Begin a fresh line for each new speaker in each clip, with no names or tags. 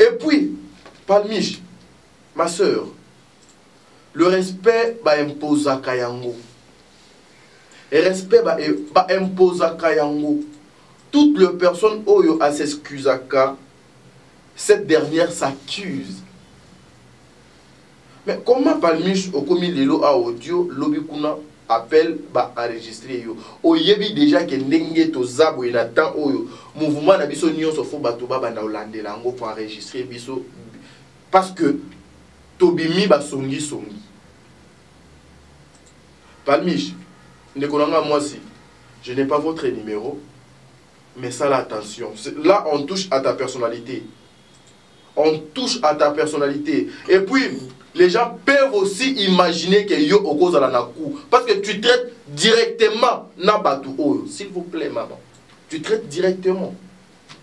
Et puis, Palmiche, ma soeur, le respect impose à Kayango. Le respect impose à Kayango. Toutes les personnes oyo à s'excuser, cette dernière s'accuse. Mais comment Palmiche au commis lelo à audio lobikuna appel enregistré yo. Oyebi déjà que ndenge to zabo inatan oyo mouvement na biso nyonso fo bato banda olandela ngo pour enregistrer biso parce que tobimi songi. Palmiche, moi si je n'ai pas votre numéro, mais ça l'attention. Là on touche à ta personnalité. On touche à ta personnalité. Et puis les gens peuvent aussi imaginer que yo okoza la naku parce que tu traites directement nabatu oyo. S'il vous plaît maman, tu traites directement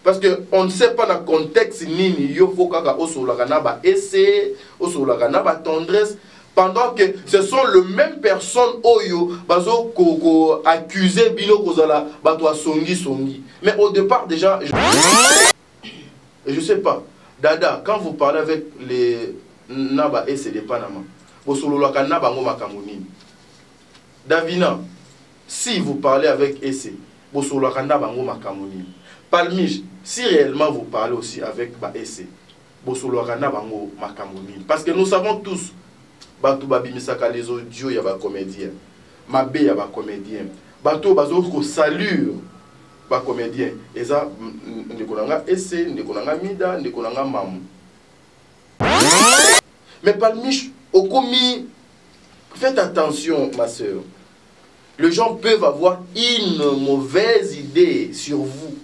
parce que on ne sait pas dans le contexte nini yo faut kaka osolaka naba essai, osolaka naba tendresse pendant que ce sont les mêmes personnes oyo bazo ko accuser bino kozala bato songi. Mais au départ déjà je sais pas. Dada, quand vous parlez avec les Naba et c'est des Panama, Davina, si vous parlez avec Essé, Palmiche, si réellement vous parlez aussi avec Essé, parce que nous savons tous, les audios, il y a des comédiens, Mabé, il y a des comédiens, Bato, Bazo, salue. Pas comédien et ça ndekonanga ese ndekonanga mida ndekonanga mamu mais Palmiche au commis faites attention ma soeur, les gens peuvent avoir une mauvaise idée sur vous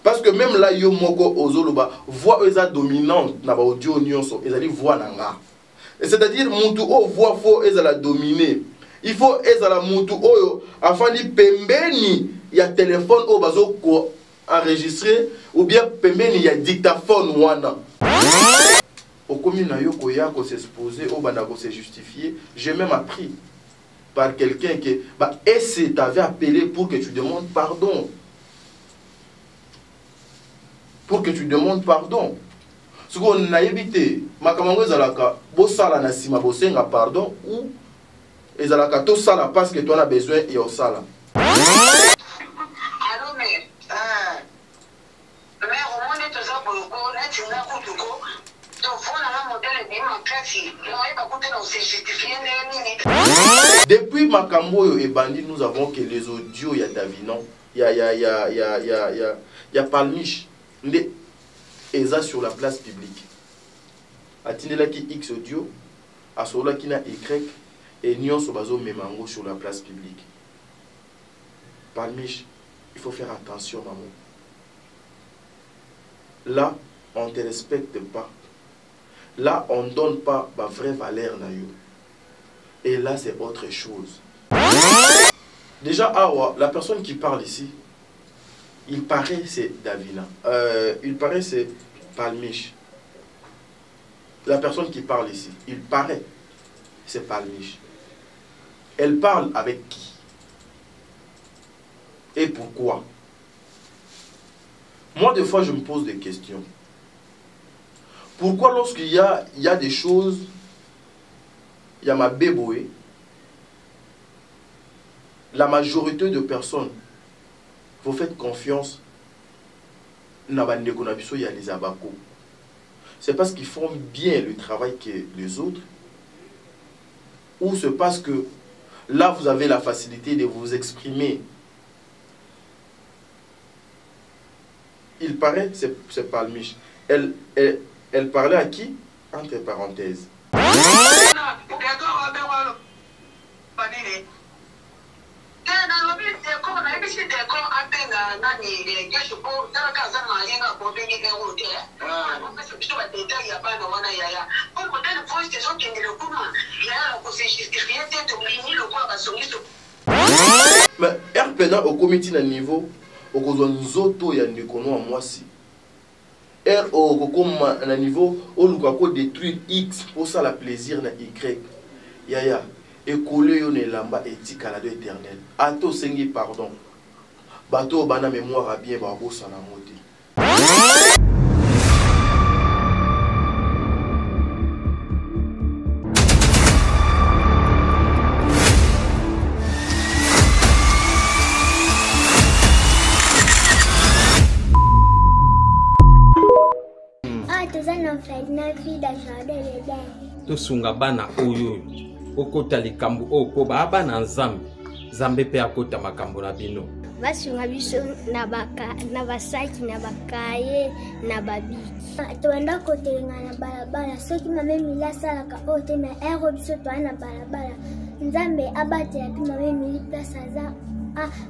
parce que même là yo moko ozoloba voix eza dominante na ba audio nyonso ezali voix nanga c'est-à-dire muntu o voix faux ezala dominer il faut ezala muntu oyo afin di pembeni il y a téléphone au bazo ko enregistré ou bien pembeni il y a dictaphone wana au commune na yo ko ya ko s'exposer au banda ko se justifier. J'ai même appris par quelqu'un que et t'avait appelé pour que tu demandes pardon, pour que tu demandes pardon. Ce qu'on a évité makamango ezalaka bo sala na sima bo senga pardon ou ezalaka to sala parce que toi on a besoin et au sala. Depuis Makambo et Bandi, nous avons que les audios, il y a Davinon, il y a Palmiche, et ça sur la place publique. Atinela qui X audio, à cela qui n'a Y, et Nyon Sobazo Memango sur la place publique. Palmiche, il faut faire attention, maman. Là, on ne te respecte pas. Là, on ne donne pas ma vraie valeur. Et là, c'est autre chose. Déjà, Awa, la personne qui parle ici, il paraît c'est Davina. Il paraît c'est Palmiche. La personne qui parle ici, il paraît c'est Palmiche. Elle parle avec qui? Et pourquoi? Moi, des fois, je me pose des questions. Pourquoi lorsqu'il y a des choses, il y a ma béboué, la majorité de personnes, vous faites confiance, il y a les abakos. C'est parce qu'ils font bien le travail que les autres, ou c'est parce que là, vous avez la facilité de vous exprimer. Il paraît, c'est Palmiche. Elle parlait à qui? Entre parenthèses. Mais RPNA au comité d'un niveau, au cause de il y a des à moi si. Au niveau où nous détruire X pour ça la plaisir na Y. Yaya. Et coller on est lamba éthique à la deux éternelle. Ato sengi pardon. Bateau bana mémoire à bien babo sana moti.
en fait na vie da jardin les dents.
To sunga bana oyo. Okota likambu oko ba bana nzambe. Zambe pe akota makambo na bino.
Basunga biso na basaki na bakaye na babiki. Tuenda kotelenga na balabala soki mame mila salaka ote na ero biso toana balabala. Nzambe abate ya mame mili place aza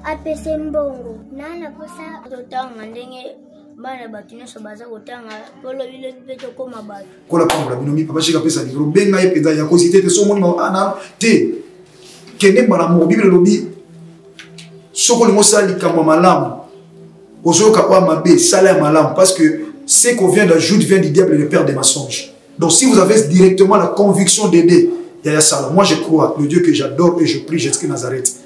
apese mbongo. Nana kosa totanga ndenge bana batino so baza kotanga polo bile bipeto koma batu.
Kola pambola bino mi papa shika pesa livro benga ye peza ya kosite te so moni ma ana te. Kende bana mo bible lobi soko lingo sali kama malamu ozoka kwa mabe sala ya malamu parce que ce qu'on vient d'ajouter vient du diable et le père des mensonges. Donc si vous avez directement la conviction d'aider Yaya Sala, moi je crois le Dieu que j'adore et je prie Jésus Nazareth.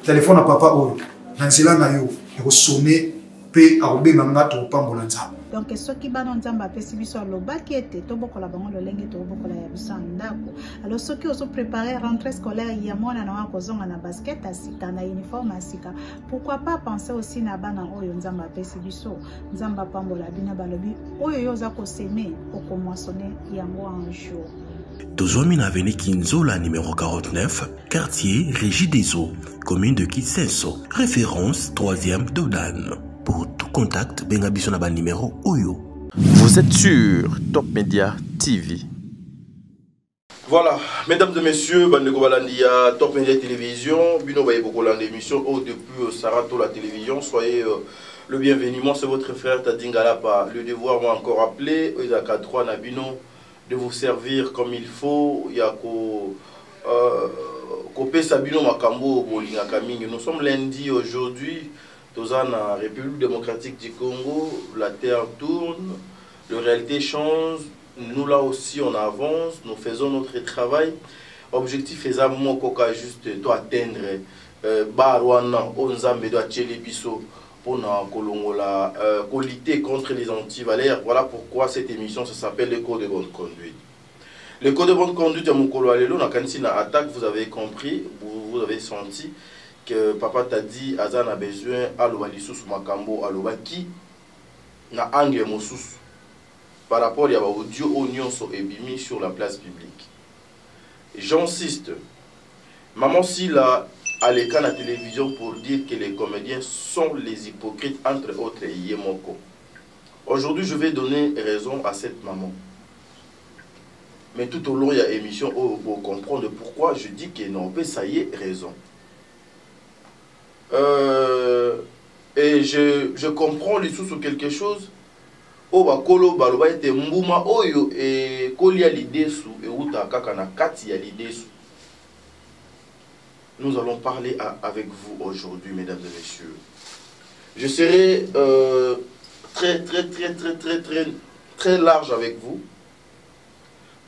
Téléphone à papa oyo nanzela na yo eko sonner pe arobenga ngato pambola nzambe.
Donc soki bana nzambe apesi biso alobaki ete tobokola bango lolenge tobokola ya biso ndako. Alors soki ozo préparer rentrée scolaire ya mwana na wako zonga na basket asika na uniforme asika, pourquoi pas penser aussi na bana oyo nzambe apesi biso nzambe pambola bina balobi oyo yoza ko semer okomoissonner yango un jour.
Tozomi na avenue Kinzola numéro 49, quartier Régie des Eaux, commune de Kitsenso, référence 3e Dodan. Pour tout contact, benga biso na ba numéro Oyo.
Vous êtes sur Top Media TV.
Voilà, mesdames et messieurs, Bandeko Balandia, Top Media Télévision, Bino Baye Bokoland émission, depuis Sarato la télévision, soyez le bienvenu. Moi, c'est votre frère Tadingalapa. Le devoir m'a encore appelé, Oizaka 3 Nabino, de vous servir comme il faut. Il y a Kopé Sabino Makambo, Bolinga Kaming. Nous sommes lundi aujourd'hui. Dans la République démocratique du Congo, la terre tourne, la réalité change, nous là aussi on avance, nous faisons notre travail. Objectif est à juste atteindre Barwana, Onzambe doit tchéli biso pour lutter contre les antivalaires. Voilà pourquoi cette émission s'appelle le code de bonne conduite. Le code de bonne conduite à Mukolo Alelo, na kanisina attaque, vous avez compris, vous avez senti que papa t'a dit Azan a besoin à l'obalisous makambo à l'obaki na angle mosous par rapport à audio oignon so ebimi sur la place publique. J'insiste, maman si là à l'écran à la télévision pour dire que les comédiens sont les hypocrites entre autres Yemoko. Aujourd'hui je vais donner raison à cette maman. Mais tout au long il y a émission pour comprendre pourquoi je dis que non, ça y est raison. Et je comprends les sous sur quelque chose. Bakolo baloba ete mbuma oyo et kolia lidesu et uta kakana kati ya lidesu. Nous allons parler avec vous aujourd'hui, mesdames et messieurs. Je serai très large avec vous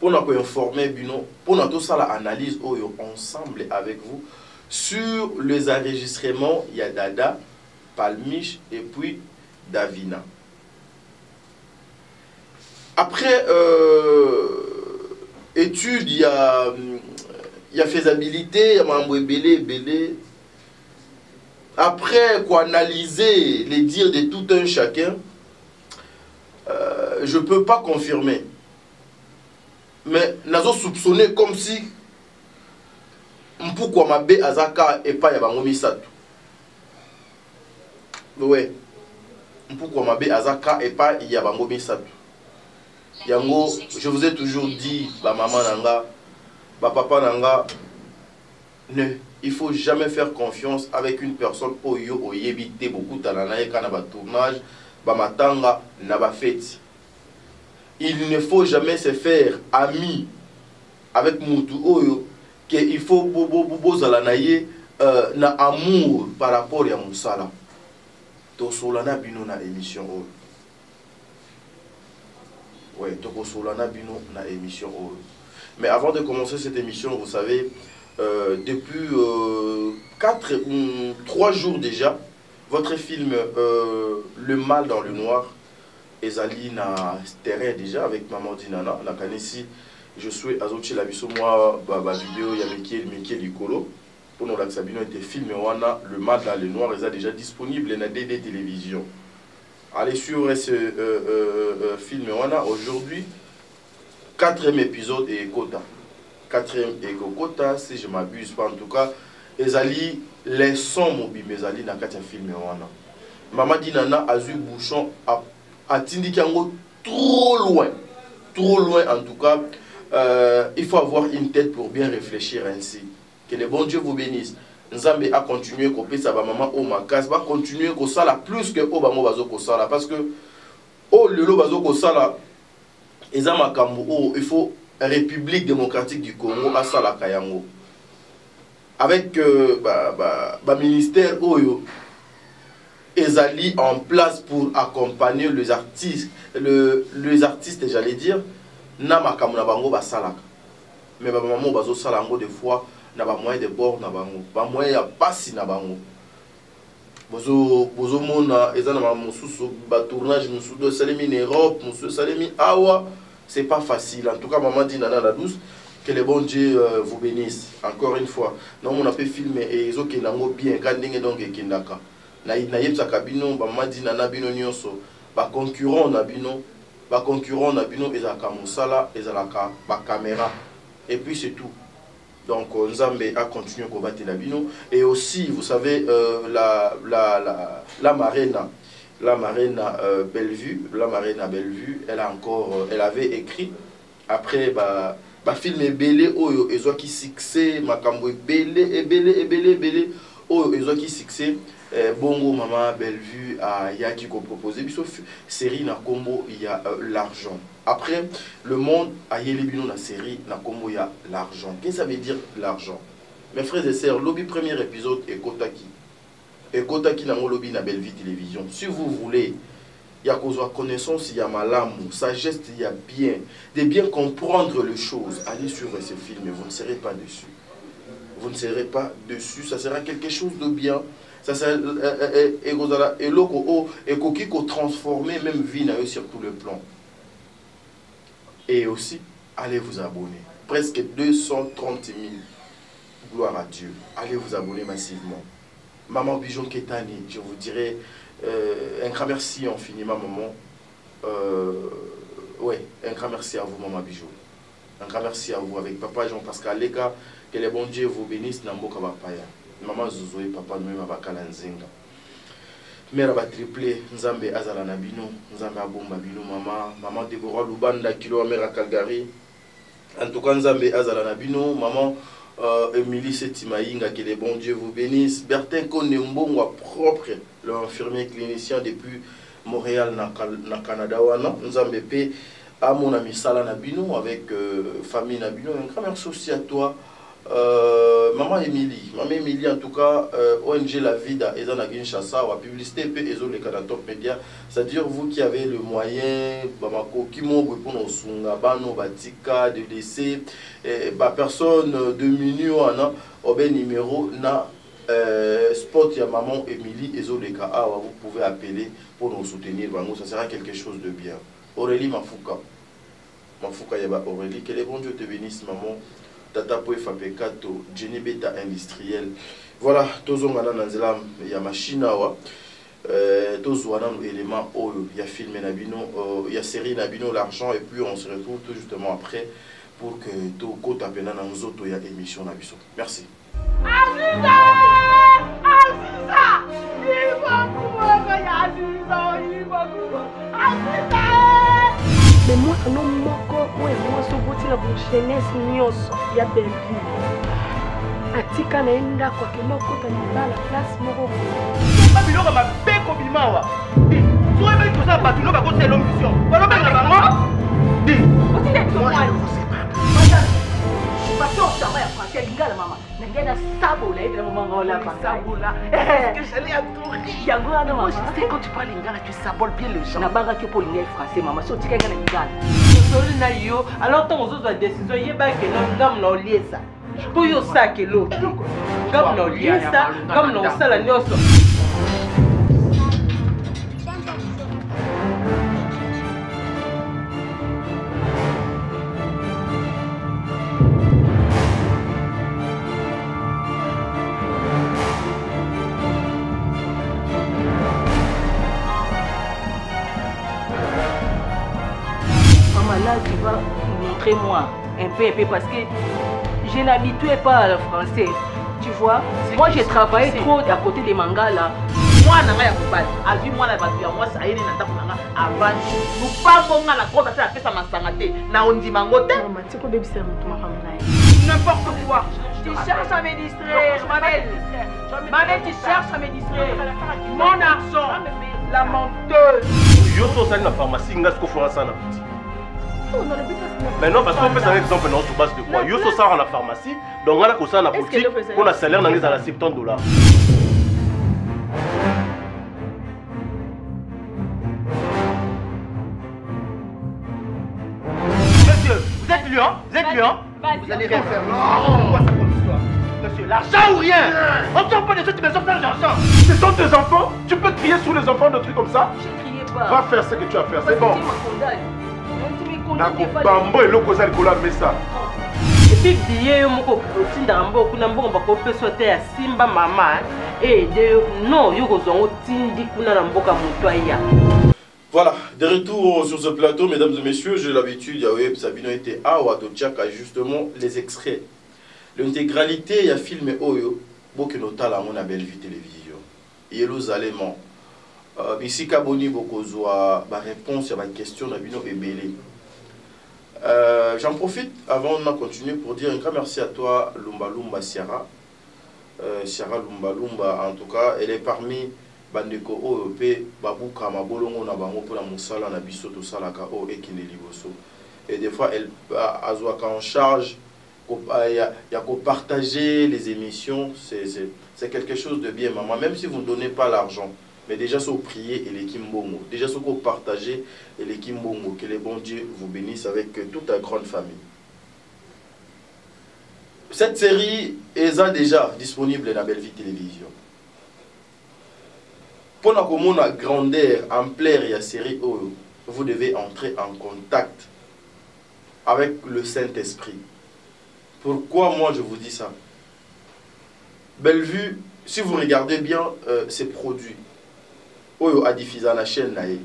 pour nous informer Bino, pour nous tout ça l'analyse oyo ensemble avec vous sur les enregistrements Yadada, Palmiche et puis Davina. Après étude, il y a faisabilité, il y a membre belé. Après quoi analyser les dires de tout un chacun, je ne peux pas confirmer. Mais nous avons soupçonné comme si pourquoi ma bé azaka et pas yabango misatu. Ouais. Pourquoi ma bé azaka et pas yabango misatu. Yango, je vous ai toujours dit, ba maman nanga, ba papa nanga, il faut jamais faire confiance avec une personne oyo oyebite beaucoup talanaye kana ba tournage, ba matanga na ba fête. Il ne faut jamais se faire ami avec Moutou Oyo, qu'il faut bozalanaye na amour par rapport à Moussala. To solana bino na émission Oyo. Ouais, to solana bino na émission Oyo. Mais avant de commencer cette émission, vous savez, depuis 3 jours déjà, votre film Le Mal dans le Noir, Ezali na terrain déjà avec Maman Dinana, la kanisi, je suis azochi la biso moi ba vidéo ya Mickey Likolo pour nous la Sabino était filmé wana Le Mal dans le Noir est déjà disponible na DD Télévision. Allez sur ce film wana aujourd'hui 4e épisode et Kota. 4e et Kota, si je ne m'abuse pas en tout cas, ezali les sons mobiles, mais ezali dans 4e film. Maman Dinana a eu bouchon à Tindikango trop loin en tout cas. Il faut avoir une tête pour bien réfléchir ainsi. Que le bon Dieu vous bénisse. Nzambe a continué à faire ça, maman au makas, va continuer à ça plus que au bamo bazo ko sala parce que au lelo bazo ko sala ezama kambo il faut République démocratique du Congo à sala kayango avec ministère oyo ezali en place pour accompagner les artistes j'allais dire na makamu na bango basalaka mais ba maman bazo sala ngo des fois na ba moyen de bord na bango ba moyen ya pasi na bango bozo mona ezana ma mususu ba tournage mususu de salemi en Europe mususu salemi awa c'est pas facile en tout cas maman dit nana la douce que le bon Dieu vous bénisse encore une fois non on a fait filmer et ezo kenango bien quand ndenge donc ekendaka na yebsa kabino ba maman dit nana bino nyonso ba concurrent na bino ezaka musala ezalaka ba caméra et puis c'est tout. Donc Nzambe a continué à combattre la bino et aussi vous savez la marraine Bellevue, elle avait écrit après film ebele oyo ezo ki succès makambo ebele oyo ezo ki succès bongo maman Bellevue a yaki ko proposer biso série na combo il y a l'argent. Après le monde a yeli bino na série na combo il y a l'argent. Qu'est-ce que ça veut dire l'argent? Mes frères et sœurs, lobby premier épisode et Kotaki na lobby na Bellevue télévision. Si vous voulez il y a connaissance, il y a malamu, sagesse, il y a bien, de bien comprendre les choses. Allez sur ce film et vous ne serez pas dessus. Vous ne serez pas dessus, ça sera quelque chose de bien. Ça sera et transformer même vie sur tout le plan. Et aussi, allez vous abonner. Presque 230 000. Gloire à Dieu. Allez vous abonner massivement. Maman Bijon Ketani, je vous dirai un grand merci infiniment, maman. Ouais, un grand merci à vous, maman Bijon. Un grand merci à vous avec papa Jean-Pascal Leka. Que le bon Dieu vous bénisse. Namboka Bapaya. Maman Zozo et papa nous Mabakala Nzenga. Mère va tripler. Nzambe Azala Nabino. Nzambe Abomba Bino, maman Deborah Lubanda, Kilo Mère Calgary. En tout cas, Nzambe Azala Nabino, maman. Émilie Setimaïnga, que le bon Dieu vous bénisse. Bertin Konembongo propre, l'infirmier clinicien depuis Montréal, na Canada. Nous avons fait à mon ami Salah Nabino avec famille Nabino. Un grand merci aussi à toi, maman Émilie. Maman Émilie, en tout cas, ONG La Vida, Ezana Kinshasa, ou publicité, et Ezo le Canada Top Media. C'est-à-dire, vous qui avez le moyen, Bamako, Kimo, Bwepono, Sungabano, Batika, DDC, personne de minuit, au numéro, na spot, il y a maman Émilie, Ezo le Ka, vous pouvez appeler pour nous soutenir. Ça sera quelque chose de bien. Aurélie Mafouka. Mafouka, Yaba Aurélie, que les bons Dieu te bénisse, maman. Tata Poe Fapekato, Jenny Beta industriel. Voilà, Tozo Manan Anzelam, il y a machine awa. Tozo Anan élément il y a film Nabino, il y a série Nabino, l'argent, et puis on se retrouve tout justement après pour que tout côté à peine dans autres il y a émission Nabiso. Merci.
Mais moi, non, moi, ce côté la jeunesse, il y a belle vie. Atika naenda kwa kinoko tanibala la place moko.
Babiloko mabeko bimawa. Sowe ba ikosa batulo ba kote l'ambition. Balo benga bango. Di. Otinde tsokwani. Bato sama ya français lingala mama. Nangena sabola et vraiment ngola pa sabola. Que j'allais à tout. Yango ana mama. Quand tu parles lingala, tu saboles bien les gens. Na banga ke pour lingala français mama. So tika ngana lingala. Soli na yo. Alors tant aux autres décisions yeba ke ngam na oliesa. Pour yo ça que l'autre. Comme nos listes, comme nos salles nyonso. maman, là, tu vas montrer moi un peu, parce que je n'habituais pas au français. Tu vois, moi j'ai travaillé trop à côté des mangas là. Moi, je suis a vu moi, moi, ça y est, avant. Nous pas bon à la grosse à faire ça, ma sangaté. Na on dit mangote. N'importe quoi. Tu cherches à me distraire, ma belle. Ma belle, tu cherches à me distraire. Mon argent, la menteuse.
Yo, ça, c'est la pharmacie, il y a ce qu'on fera ça. Mais non, parce qu'on fait un exemple sur base de quoi? Yo, ça à la pharmacie, donc on a ça à la boutique, on a salaire dans les à $70.
Monsieur, vous êtes lui, hein? Vous êtes lui, hein? Vous allez rien faire. Non! Quoi ça comme histoire? Monsieur, l'argent ou rien? On sort pas de cette maison sans l'argent.
Ce sont tes enfants? Tu peux crier sous les enfants de trucs comme ça?
Je criais pas.
Va faire ce que tu as à faire, c'est bon. Bambo et l'oko zali kola mesa.
Et puis billet moko otinda mbo kuna mbo ba ko peso te ya simba mama et de non yoko zongo tindi kuna na mboka mutwaya.
Voilà, de retour sur ce plateau, mesdames et messieurs, j'ai l'habitude, Yahweh Sabino était à Ouatotchaka, justement les extraits. L'intégralité, il y a film Oyo, Bokenota la mona belle vie télévision. Jérusalem. Ici, Kaboni Bokozwa, ma réponse à ma question, Nabino est belé. J'en profite avant de continuer pour dire un grand merci à toi, Lumba Lumba Sierra. Sierra Lumba Lumba, en tout cas, elle est parmi Bandeko OEP, Babuka, Mabolongo, Nabango, pour la Moussala, Nabiso, tout ça, la KO et Kineliboso. Et des fois, elle a en charge, il y a qu'à partager les émissions, c'est quelque chose de bien, maman, même si vous ne donnez pas l'argent. Mais déjà, si vous priez et les Kimbongo, déjà, si vous partagez et les Kimbongo, que les bons dieux vous bénissent avec toute la grande famille. Cette série est déjà disponible dans Belle Vie Télévision. Pour la commune à grandeur, ampleur et la série, vous devez entrer en contact avec le Saint-Esprit. Pourquoi moi je vous dis ça? Bellevue, si vous regardez bien ces produits, Oyo a diffusé la chaîne nae.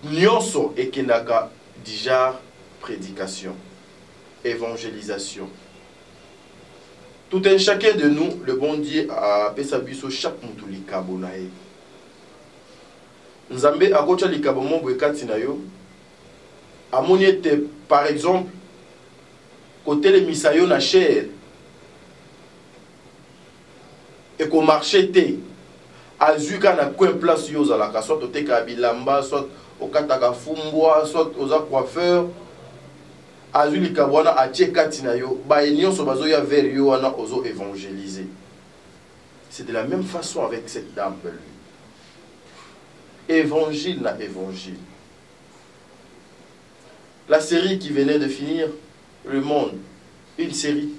Nyonso et Kenaka déjà prédication, évangélisation. Tout un chacun de nous, le bon Dieu a Pesabiso chaque mutuli kabo nae. Nzambe a kocha likabo mo bwekati na yo. Amoniete par exemple côté les misayo na chair et qu'au marché té azuka na coin place yo za la soit au teka bilamba soit au kataka fumbwa soit aux coiffeurs azuli kabwana a tchekati na yo ba enyo so bazo ya vers yo wana ozo évangéliser. C'est de la même façon avec cette dame. Évangile na évangile. La série qui venait de finir, Le Monde, une série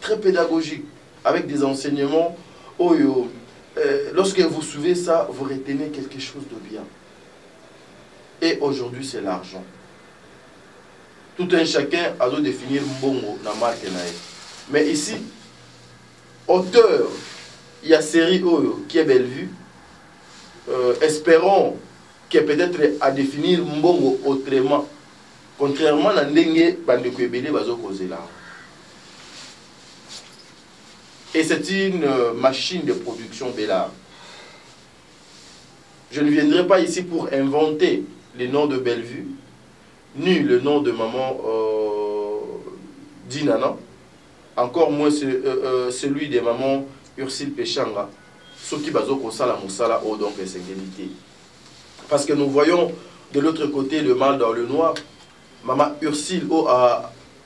très pédagogique avec des enseignements. Lorsque vous suivez ça, vous retenez quelque chose de bien. Et aujourd'hui, c'est l'argent. Tout un chacun a dû définir Mbongo na marque nae. Mais ici, auteur, il y a série qui est Bellevue. Espérons qu'elle peut-être à définir Mbongo autrement. Contrairement à Ndenge, Bandeko Ebele bazo causer là. Et c'est une machine de production Bellard. Je ne viendrai pas ici pour inventer le nom de Bellevue, ni le nom de maman Dinana, encore moins celui de maman Ursule Pechanga, ceux qui bazo kosala mosala o donc l'insécurité. Parce que nous voyons de l'autre côté le mal dans le noir. Maman Ursule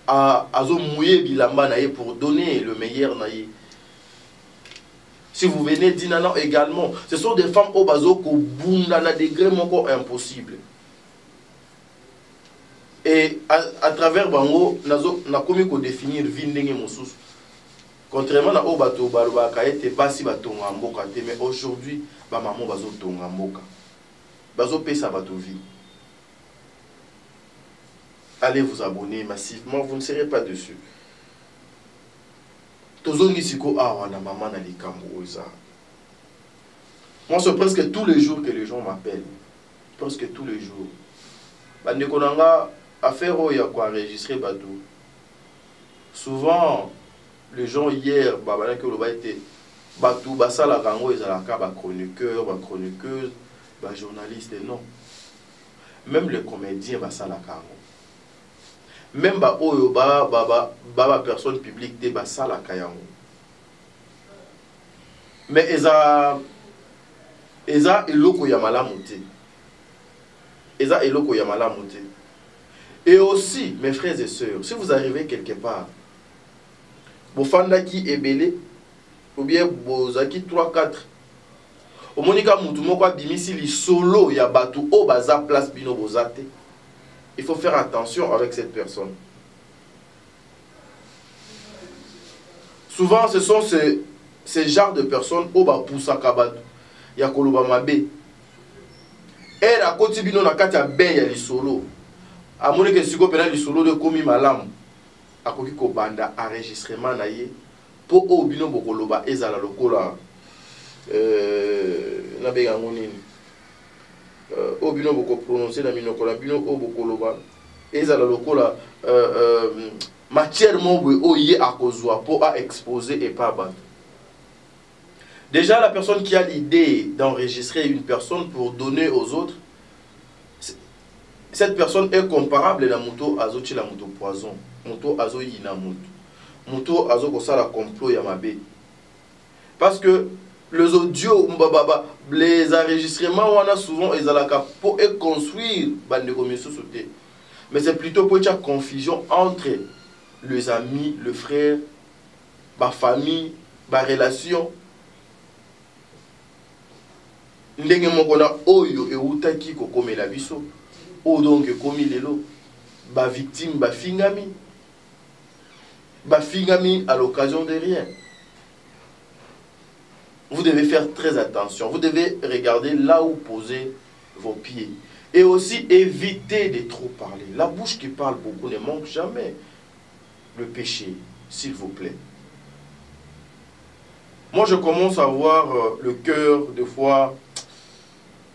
a mouillé bilamba naïe pour donner le meilleur naïe. Si vous venez Dinana également, ce sont des femmes au bazo ko bunda na degré encore impossible. Et à travers Bango, na komi ko définir vie ndenge mosusu. Contrairement à Obato Baruba Kaete Basi Batonga Mboka, mais aujourd'hui, ba maman bazo tonga Mboka. Bazo pesa bato vie. Allez vous abonner massivement, vous ne serez pas dessus. Tozongi siko awa na maman na likambo oza. Moi c'est presque tous les jours que les gens m'appellent. Presque tous les jours. bande konanga affaire où il y a quoi enregistrer bateau. Souvent les gens hier babana que le ba était bateau basala kango ezalaka ba chroniqueur, ba chroniqueuse, ba journaliste non. Même les comédiens basala kango. Même ba oyo ba personne publique te basala kayango. Mais eza eloko ya malamu te. Eza eloko ya malamu te. Et aussi, mes frères et sœurs, si vous arrivez quelque part, vous fandaki ebele, ou bien vous aki 3-4, au monika mutumo kwa dimisi li solo ya batu o baza place bino bozate. Il faut faire attention avec cette personne. Souvent, ce sont ces genres de personnes au ba poussa kabatu ya koloba mabe. Et la koti bino na kati ya ben ya li solo. Amone que siko pena li solo de komi malamu akoki ko banda enregistrement na ye po o bino bokoloba ezala lokola na benga ngonini o bino boko prononcer na minoko la bino o bokoloba ezala lokola matière mobwe o ye akozwa po a exposer et pas battre. Déjà la personne qui a l'idée d'enregistrer une personne pour donner aux autres, cette personne est comparable à moto azochi la moto poison, moto azo yina moto azo kosala complot ya mabe. Parce que les audios, les enregistrements, on a souvent pour construire bande comme sauté. Mais c'est plutôt pour une confusion entre les amis, le frère, ma famille, ma relation. Ndenge mokona oyo e utaki ko komela biso. O donc komi lelo ba victime ba fingami à l'occasion de rien. Vous devez faire très attention, vous devez regarder là où poser vos pieds et aussi éviter de trop parler. La bouche qui parle beaucoup ne manque jamais le péché, s'il vous plaît. Moi je commence à voir le cœur des fois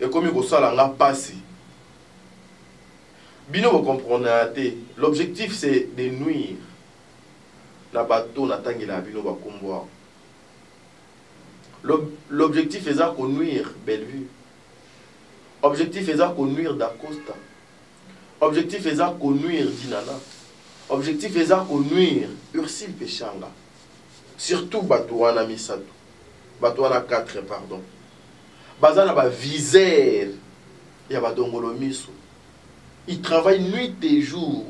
et comme il ça l'a passé. Bino vous comprenez, l'objectif c'est de nuire la bateau n'attendait la bino va comboire. L'objectif est de nuire Bellevue. L'objectif est de nuire Dacosta. L'objectif est de nuire Dinana. L'objectif est de nuire Ursile Pechanga. Surtout Batouana Misato. Batouana 4, pardon. Bazana ba visère. Il y a Badongolo Miso. Il travaille nuit et jour.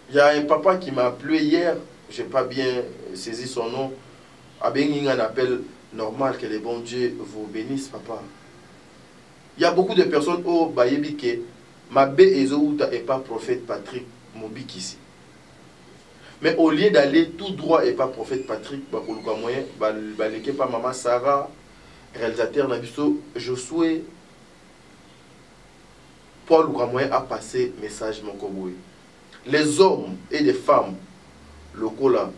Il y a un papa qui m'a appelé hier, je n'ai pas bien saisi son nom. Il y a un appel normal que les bons dieux vous bénissent, papa. Il y a beaucoup de personnes au Bayebike, Mabé Ezouta et pas prophète Patrick Mobik ici. Mais au lieu d'aller tout droit et pas prophète Patrick, baleke pas maman Sarah, réalisateur Nabiso, Josué, Paul Oukamoyen a passé message mon koboui. Les hommes et les femmes locaux là,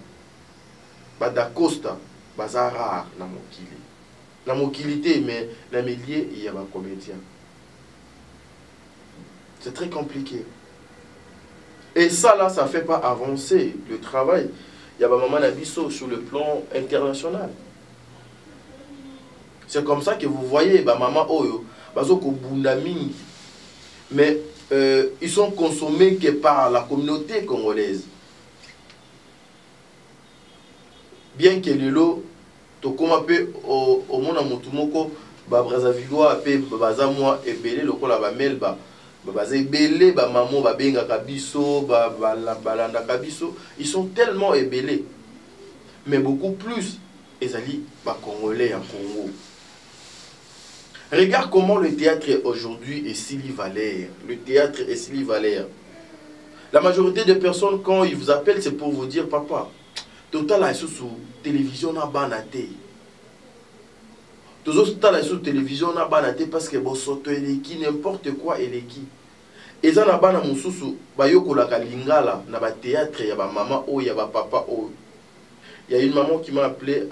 Badacosta, Bazara, na mokili. La mokilité, mais la millier, il y a un comédien. C'est très compliqué. Et ça là, ça ne fait pas avancer le travail. Il y a maman Nabiso sur le plan international. C'est comme ça que vous voyez, maman Oyo, Bazoko Bundami, mais ils sont consommés que par la communauté congolaise. Bien que le lot, Tokoma pe au monde à Motumoko, Brazzaville, pe Bazamwa et Belé, le col à Bamelba, Bazébélé, Bamamo, Babenga Kabiso, Balanda Kabiso, ils sont tellement ébélés, mais beaucoup plus, ils allaient Congolais en Congo. Regarde comment le théâtre aujourd'hui est Sylvie Valère. Le théâtre est Sylvie Valère. La majorité des personnes, quand ils vous appellent, c'est pour vous dire, papa, total est sous télévision na banate. Total est sous télévision na banate parce que bon soto eleki n'importe quoi eleki. Et ça na bana mususu bayoko la kalingala na ba théâtre ya ba maman o ya ba papa o. Il y a une maman qui m'a appelé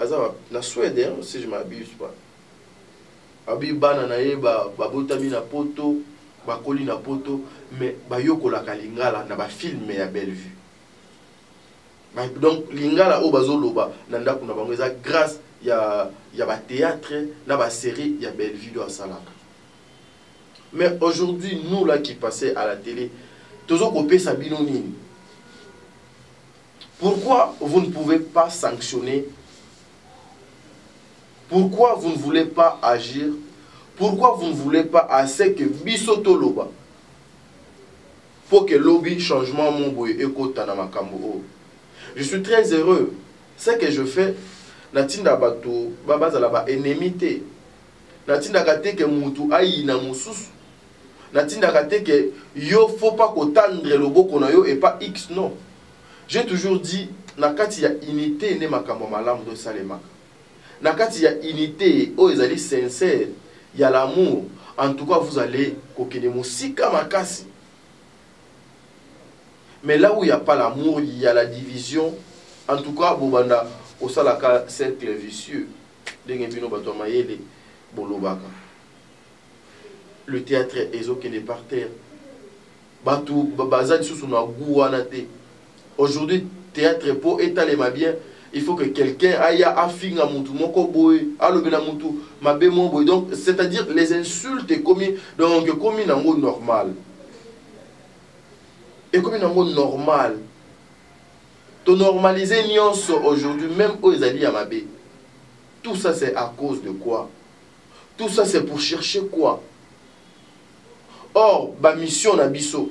na Suède, si je m'abuse pas. abi bana na ye babotami na poto bakoli na poto mais bayokolaka lingala na bafilme ya Belle Vue. Donc lingala o bazoloba na ndako na bango eza grâce ya ba théâtre na ba série ya Belle Vue do asalaka. Mais aujourd'hui nous là qui passons à la télé tozo kopé sabino nini. Pourquoi vous ne pouvez pas sanctionner? Pourquoi vous ne voulez pas agir? Pourquoi vous ne voulez pas assez que bisoto loba pour que lobby changement mon boy ekota na makambo? Je suis très heureux. Ce que je fais, natinda bato babazala ba ennemité. Natinda kate ke mutu ayi na mususu. Natinda kate ke yo faut pas kotandre loboko na yo et pas X non. J'ai toujours dit nakati ya unité ne makambo malamu do salemaka. Nakati ya unité o ezali sincère, il y a l'amour. En tout cas, vous allez kokene musika makasi. Mais là où il n'y a pas l'amour, il y a la division. En tout cas, bobanda osalaka cercle vicieux. Le théâtre est okene par terre. Batu bazan sous na guanate. Aujourd'hui, théâtre pour étaler ma bien. Il faut que quelqu'un aille à finga mutu moko boy, alobela mutu mabe mo boy. Donc c'est-à-dire les insultes commis donc commis en mode normal. Et commis en mode normal. To normaliser nyonso aujourd'hui même aux alliés à mabe. Tout ça c'est à cause de quoi? Tout ça c'est pour chercher quoi? Or ba mission na biso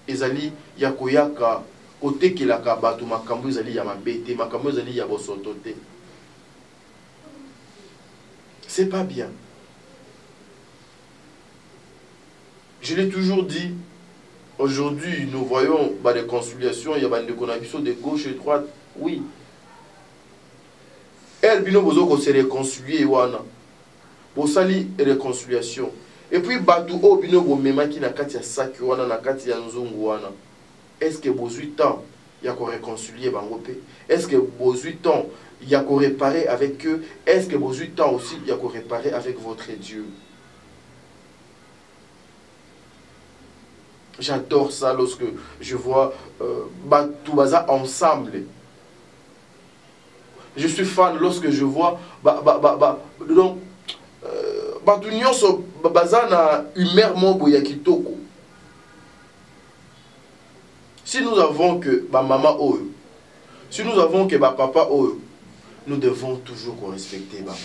ezali yakoyaka côté qui la kabato makambo ezali ya mabete makambo ezali ya bosotote. C'est pas bien. Je l'ai toujours dit. Aujourd'hui, nous voyons des conciliations, il y a des connexions de gauche et de droite. Oui. Elle bino bozo se réconcilier wana. Pour sali réconciliation. Et puis batu o bino bo mema ki na kati ya saki wana na kati ya nzungu wana. Est-ce que besoin temps il y a qu'on réconcilier bango pe? Est-ce que besoin temps il y a qu'on réparer avec eux? Est-ce que besoin temps aussi il y a qu'on réparer avec votre Dieu? J'adore ça lorsque je vois tout baza ensemble. Je suis fan lorsque je vois donc tout nyonso baza na humeur mobo ya kitoko. Si nous avons que maman oyo, si nous avons que papa oyo, nous devons toujours respecter maman.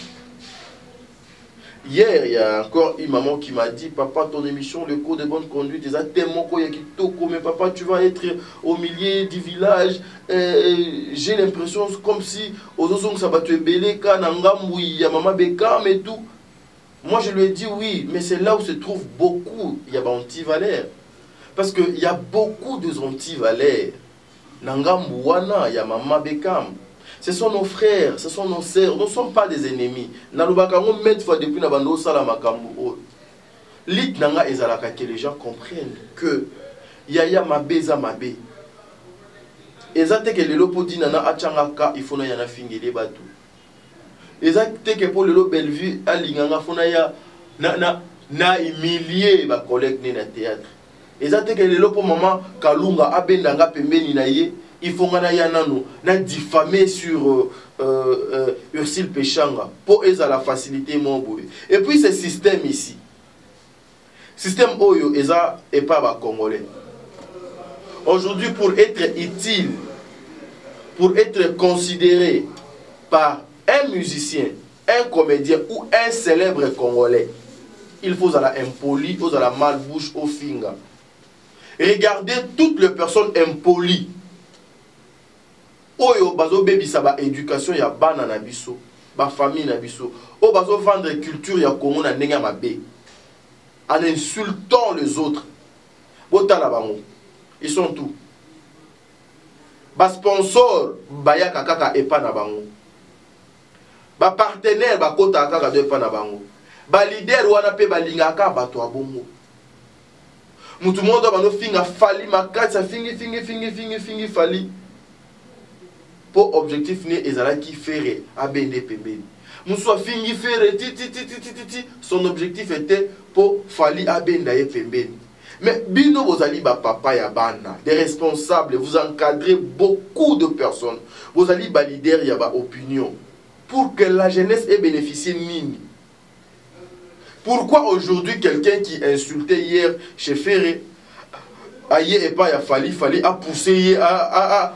Hier, il y a encore une maman qui m'a dit, papa, ton émission, le code de bonne conduite, ils ont tellement kitoko, mais papa, tu vas être au milieu du village. J'ai l'impression comme si aux autres ça va te belé, il y a maman Bekam et tout. Moi, je lui ai dit oui, mais c'est là où se trouve beaucoup, il y a anti-valeurs. Parce qu'il y a beaucoup de anti-valeurs. Nangamouana, il y a maman Bekam. Ce sont nos frères, ce sont nos sœurs, nous ne sommes pas des ennemis. Nalubakamo met fois depuis Nabando Salamakambo. Lit nanga ezalaka que les gens comprennent que yaya mabeza mabe. Ezate que le lopodi nana achangaka il faut na yana fingele batu. Ezate que pour le lo Belle Vue alinganga fona ya na humilier ba collègue na théâtre. Ezate que le lopo maman Kalunga abendanga pembeni na ye. Il faut na diffamer sur Ursule Péchanga pour eza la facilité mon boy. Et puis ce système ici, système oyo eza et pas ba congolais. Aujourd'hui pour être utile, pour être considéré par un musicien, un comédien ou un célèbre congolais, il faut la impoli, il faut la malbouche au finger. Regardez toutes les personnes impolies. Oyo bazo bebi sa ba éducation ya bana na biso, ba famille na biso. O bazo vendre culture ya Congo na ndenge mabe. En insultant les autres. Botala bango. Ils sont tout. Ba sponsor baya kaka epa na bango. Ba partenaire ba kota kaka de epa na bango. Ba leader wana pe balinga ka bato abongo. Mutu mondo ba no finga fali makatsa fingi fali. Pour objectif né ezala qui faire abende pembeni. Moussa fingi faire son objectif était pour Fali Abenda et Pembeni. Mais bino vous allez papa ya bana, des responsables, vous encadrez beaucoup de personnes. Vous allez leader ya ba opinion pour que la jeunesse ait bénéficié nini. Pourquoi aujourd'hui quelqu'un qui insultait hier chez Ferré aïe et pas Fali a poussé à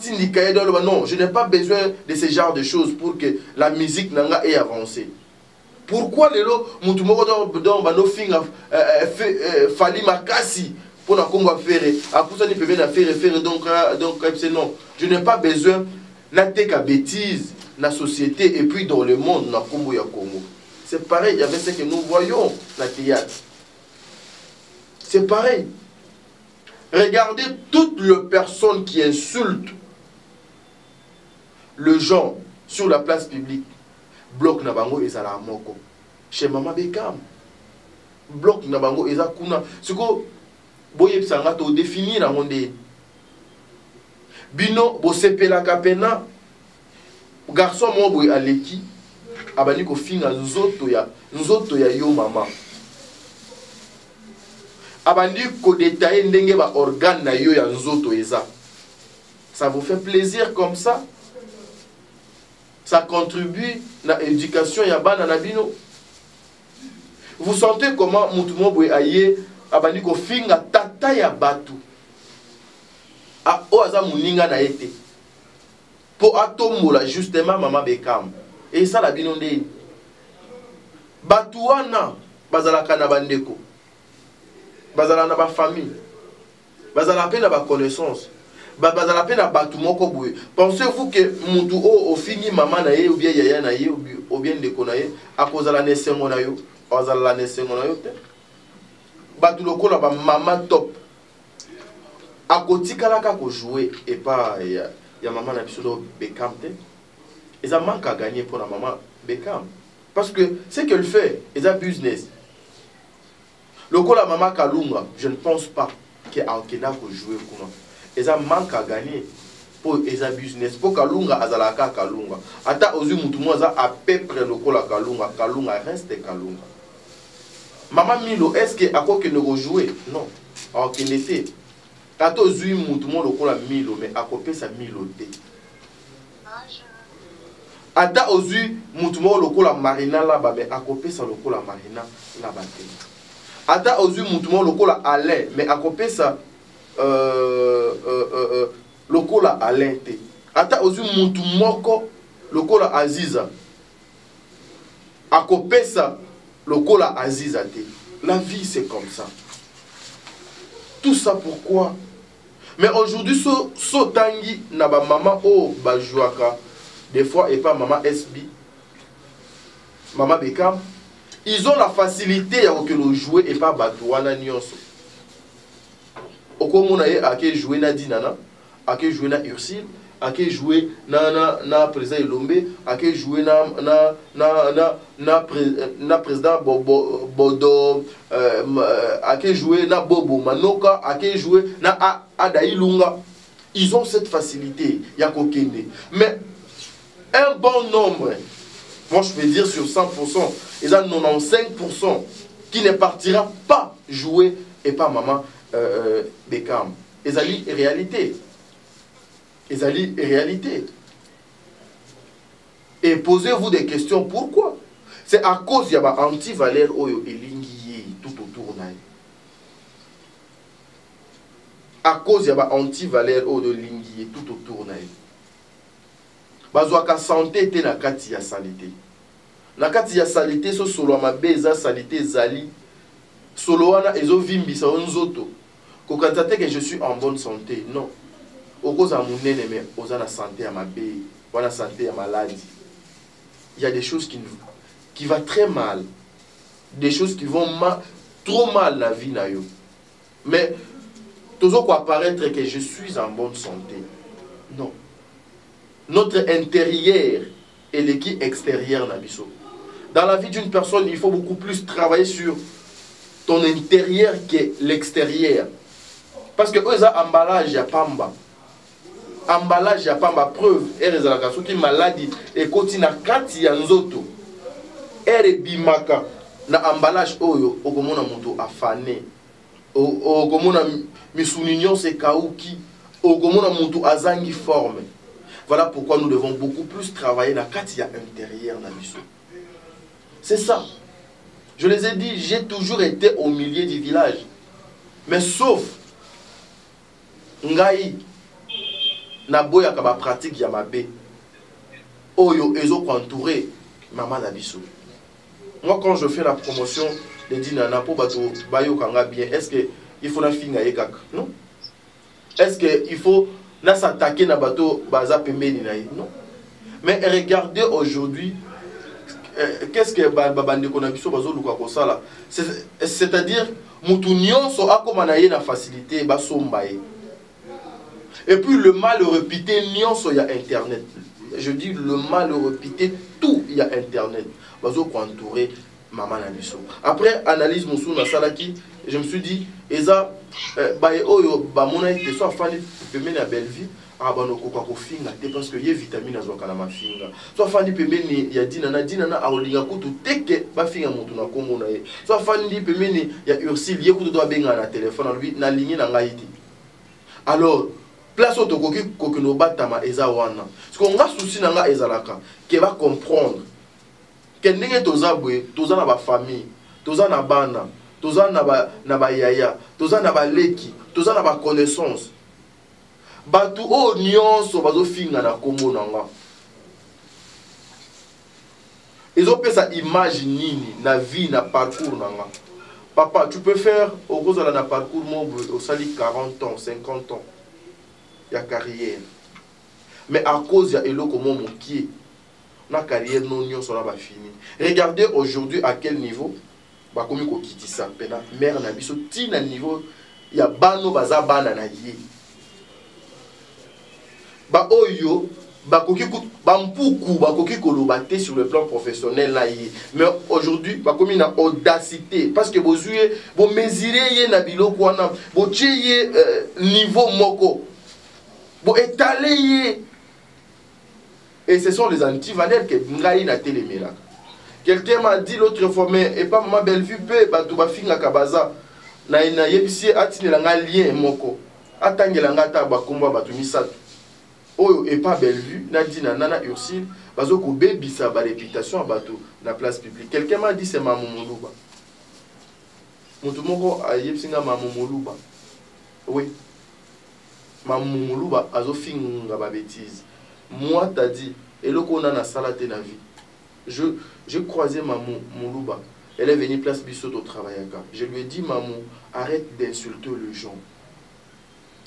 t'indiquer non, je n'ai pas besoin de ce genre de choses pour que la musique n'anga ait avancé. Pourquoi les lots mutumoko dans bano finga Fali makasi pour na Congo faire à pour ça ni peut na faire donc c'est non, je n'ai pas besoin na teka bêtise la société et puis dans le monde na Congo ya Congo. C'est pareil, il y avait ce que nous voyons la théâtre. C'est pareil. Regardez toutes les personnes qui insultent le genre sur la place publique. Bloc Nabango et Zala Moko. Chez Mama Bekam. Bloc Nabango et Zakuna. Ce que Boye Psanga to définir dans monde. Bino Bosepela Kapena. Garçon mon boy Aleki. Abani ko finga nzoto ya yo mama. Abandi ko détailler ndenge ba organe na yo ya nzoto eza. Ça vous fait plaisir comme ça? Ça contribue à l'éducation ya bana na bino. Vous sentez comment mutumo boy aye abandi ko finga tata ya batu. A oaza muninga na ete. Po atombola justement Mama Bekam. Et ça la bino ndeni. Batu wana bazalaka na bandeko. Bazala na ba famille. Bazala pe na ba connaissance. Bazala pe na batu moko boye. Pensez-vous que mutu o fini mama na ye ou bien yaya na ye ou bien ndeko na ye akozala nesengo na yo, ozala nesengo na yo te. Batu lokola ba mama top. Akotikala ka ko jouer et pas ya maman na biso do Bekam te. Et ça manque à gagner pour la maman Bekam. Parce que ce qu'elle fait, c'est un business. Le coup la maman Kalunga, je ne pense pas qu'il y a un Kena pour jouer. Et ça manque à gagner pour un business. Pour Kalunga, Azalaka Kalunga. Ata ozu mutumoza à peu près le coup la Kalunga. Kalunga reste Kalunga. Maman Milo, est-ce qu'il y a quoi que nous rejouer? Non. Alors qu'il était. Ata ozu mutumo le coup la Milo, mais à côté ça Milo té. Ata ozu mutumo le coup la Marina là-bas, mais à côté ça le coup la Marina là-bas. Ata ozu mutumo lokola Alain, mais à côté ça lokola Alain te. Ata ozu mutumoko lokola Aziza. À côté ça lokola Aziza te. La vie c'est comme ça. Tout ça pourquoi? Mais aujourd'hui so tangi na ba maman o ba jouaka des fois et pas maman SB. Maman Bekam. Ils ont la facilité à le jouer et pas Batouana Nyonso. Okomona ye ake jouer na Dinana, ake jouer na Ursile, ake jouer na président Elombe, ake jouer na président Bodo, ake jouer na Bobo Manoka, ake jouer na Adailunga. Ils ont cette facilité, Yakokende. Mais un bon nombre, moi je peux dire sur 100%, ils ont 95% qui ne partira pas jouer et pas maman Bekam. Ils ont réalité. Ils ont réalité. Et posez-vous des questions. Pourquoi? C'est à cause qu'il y a un anti-valeur et linguier tout autour. À cause qu'il y a un anti-valeur de linguier tout autour. Bazouaka santé te na kati ya salité. Na kati ya salité so solo mabeza salité zali. Solo wana ezo vimbisa onzoto. Ko kantate que je suis en bonne santé. Non. Okoza munene mais oza na santé ya mabe, wana santé ya maladie. Il y a des choses qui va très mal. Des choses qui vont trop mal la vie na yo. Mais toujours quoi apparaître que je suis en bonne santé. Non. Notre intérieur et l'équipe extérieure Nabiso. Dans la vie d'une personne, il faut beaucoup plus travailler sur ton intérieur que l'extérieur. Parce que eux ont emballage à Pamba. emballage ya pamba preuve erezalaka soki maladie ekoti na kati ya nzoto bimaka na emballage oyo okomona moto afane okomona misuni nyonso ekauki okomona moto azangi forme. Voilà pourquoi nous devons beaucoup plus travailler na kati ya intérieur na biso. C'est ça. Je les ai dit, j'ai toujours été au milieu du village. Mais sauf ngai na boya ka ba pratique ya mabe oyo ezo entouré maman na biso. Moi quand je fais la promotion de Dinana pour bato bayo kanga bien, est-ce que il faut na finga ekaka? Non. Est-ce que il faut na s'attaquer na bato baza pembeni na? Non. Mais regardez aujourd'hui qu'est-ce que babande kona biso bazo luka ko sala, c'est-à-dire mutu nyonso akoma na ye na facilité basomba ye. Et puis le mal répété nyonso ya internet. Je dis le mal répété tout il y a internet. Bazo ko entourer maman na biso. Après analyse musu na salaki, je me suis dit eza ba oyo ba mona ite so afali pembeni ya Belleville. Ah bah non quoi ko finga te parce que y a vitamine azoka na mafinga. So afandi pembeni ya dinana aolinga kutu teke ba finga mutu na kombo na ye. So afandi pembeni ya Ursile ye kutu do benga na téléphone lui na ligne na ngaiti. Alors place auto koki kokino batama eza wana. Parce qu'on nga souci na nga ezalaka ke va comprendre que ndenge toza bwe toza na ba famille, toza na bana, toza na ba yaya, toza na ba leki, toza na ba connaissance. Batu o nyonso bazo finga na kombo nanga. Ils ont fait sa image nini na vie na parcours nanga. Papa, tu peux faire au cause de la parcours au sali 40 ans, 50 ans. Il y a carrière. Mais à cause il y a eloko mon qui na carrière non nyonso na ba fini. Regardez aujourd'hui à quel niveau ba komi ko kitisa pena mère na biso ti na niveau ya bano baza bana na ye. Ba oyo ba koki ba mpuku ba koki kolobate sur le plan professionnel là yi. Mais aujourd'hui ba komi na audacité parce que bozuye bo mesurer ye na biloko wana bo tiye niveau moko bo étaler ye. Et ce sont les antivaleurs que ngai na télémela. Quelqu'un m'a dit l'autre fois mais et pas maman Bellevue pe ba to ba finga kabaza na yebisi atinela nga lien moko atangela nga ta ba komba ba to misatu. Oyo et pas Bellevue na dit na nana Ursile bazo ko bebisa ba réputation bato na place publique. Quelqu'un m'a dit c'est maman Moluba. Mutu moko ayebsinga maman Moluba. Oui. Maman Moluba azo finga ba bêtise. Moi t'as dit et le qu'on a na salate na vie. J'ai croisé maman Moluba. Elle est venue place Bissot au travail à Cap. Je lui ai dit maman, arrête d'insulter les gens.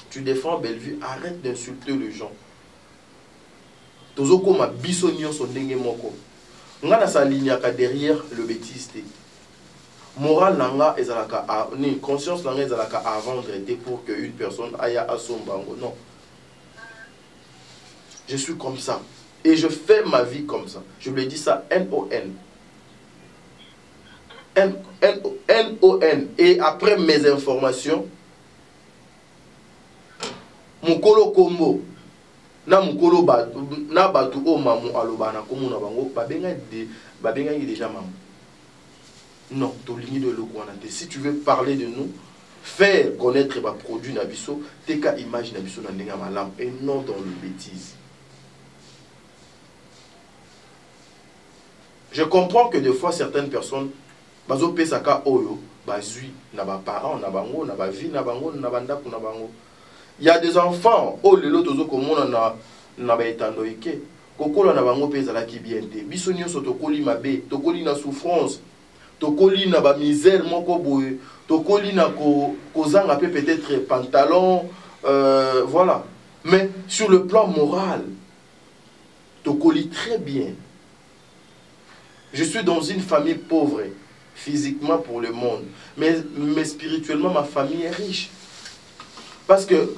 Tu défends Bellevue, arrête d'insulter les gens. Tozoko ma bisonio son dengue moko. Nga na sa ligne derrière le bêtise. Moral nanga ezalaka ni conscience nanga ezalaka avant de traiter pour que une personne aille à son bango. Non. Je suis comme ça. Et je fais ma vie comme ça. Je lui ai dit ça N-O-N. N-O-N. Et après mes informations, Mukolo Kombo, na Mukolo Batu, na Batu O Mamu Alobana, Komo na Bango, Babenga est déjà maman. Non, tu ligne de l'Okwanate. Si tu veux parler de nous, faire connaître les produits Nabiso, t'es qu'à image Nabiso dans les malam et non dans le bêtise. Je comprends que des fois certaines personnes, bazo pesaka oyo, bazui na ba parents, na bango, na ba vie, na bango, na bandaku na bango. Il y a des enfants, oh lelo tozo komona na ba etandoike. Kokola na bango pesa la ki biente. Biso nyonso tokoli mabe, tokoli na souffrance, tokoli na ba misère moko boye, tokoli na kozanga pe peut-être pantalon, voilà. Mais sur le plan moral, tokoli très bien. Je suis dans une famille pauvre, physiquement pour le monde, mais spirituellement ma famille est riche. Parce que,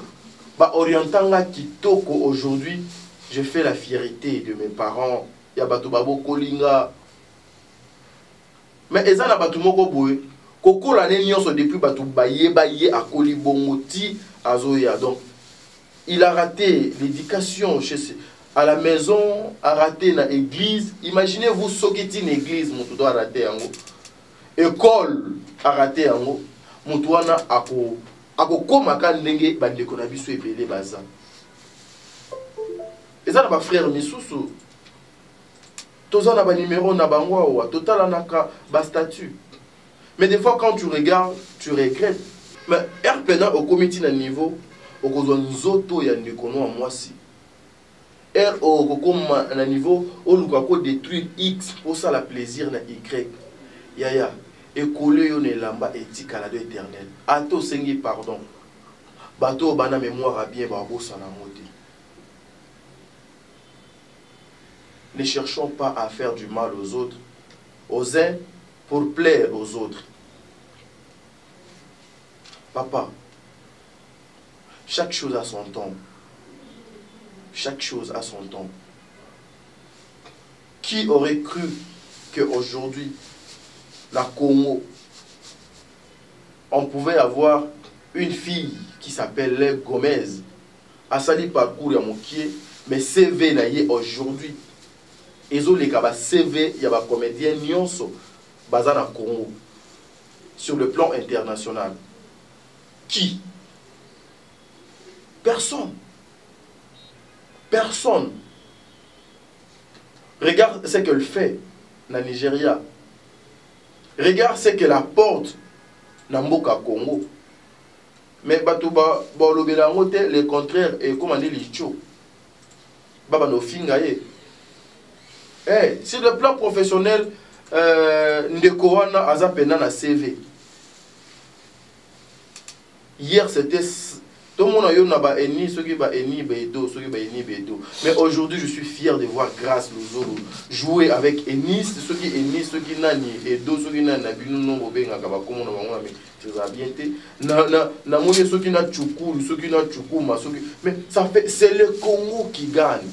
orientanga kitoko aujourd'hui, je fais la fierté de mes parents. Il y a Bato Babo Kolinga. Mais eza na Bato Moko Boue, Koko l'année nyonso depuis Bato Baye à Kolibongoti Azoya. Donc, il a raté l'éducation à la maison, a raté dans l'église. Imaginez-vous ce qui est une église, mon doit rater en haut. École a raté en haut. Mon doit na ako comme à quand n'engue bande konabiso et pelé baza. Et ça n'a pas frère misusu. Toza na ba numéro na bangwa wa total anaka ba statut. Mais des fois quand tu regardes, tu regrettes. Mais RPNA au comité na niveau au cause nzoto ya ndekono à moi si. R au comme na niveau au lukako détruire X pour ça la plaisir na Y. Yaya et coller yo ne lamba éthique à la de éternel. Ato sengi pardon. Bato bana mémoire à bien babo sana moti. Ne cherchons pas à faire du mal aux autres, aux uns pour plaire aux autres. Papa, chaque chose a son temps. Chaque chose a son temps. Qui aurait cru qu'aujourd'hui, la Congo, on pouvait avoir une fille qui s'appelle Lève Gomez, à sali parcours à Mokié, mais CV naïe aujourd'hui. Et les gars, CV, il y a des comédiens nyonso, basés na Congo, sur le plan international. Qui? Personne. Personne. Regarde ce qu'elle fait dans le Nigeria. Regarde ce qu'elle apporte dans Mboka Congo. Mais Batouba, le contraire, et comment dire, l'Icho. Baba no fingaye. Eh, sur le plan professionnel, Ndekowana Azapena na CV. Hier, c'était tout le monde a eu eni, ceux qui ba eni bedo, ceux qui ba eni bedo. Mais aujourd'hui, je suis fier de voir Grâce Luzolo jouer avec Enis, ceux qui nani et deux ceux qui nani binu non benga kaba comme on va mais c'est ça bien été. Na moni ceux qui na chukuru, ceux qui na chukuma, ceux qui mais ça fait c'est le Congo qui gagne.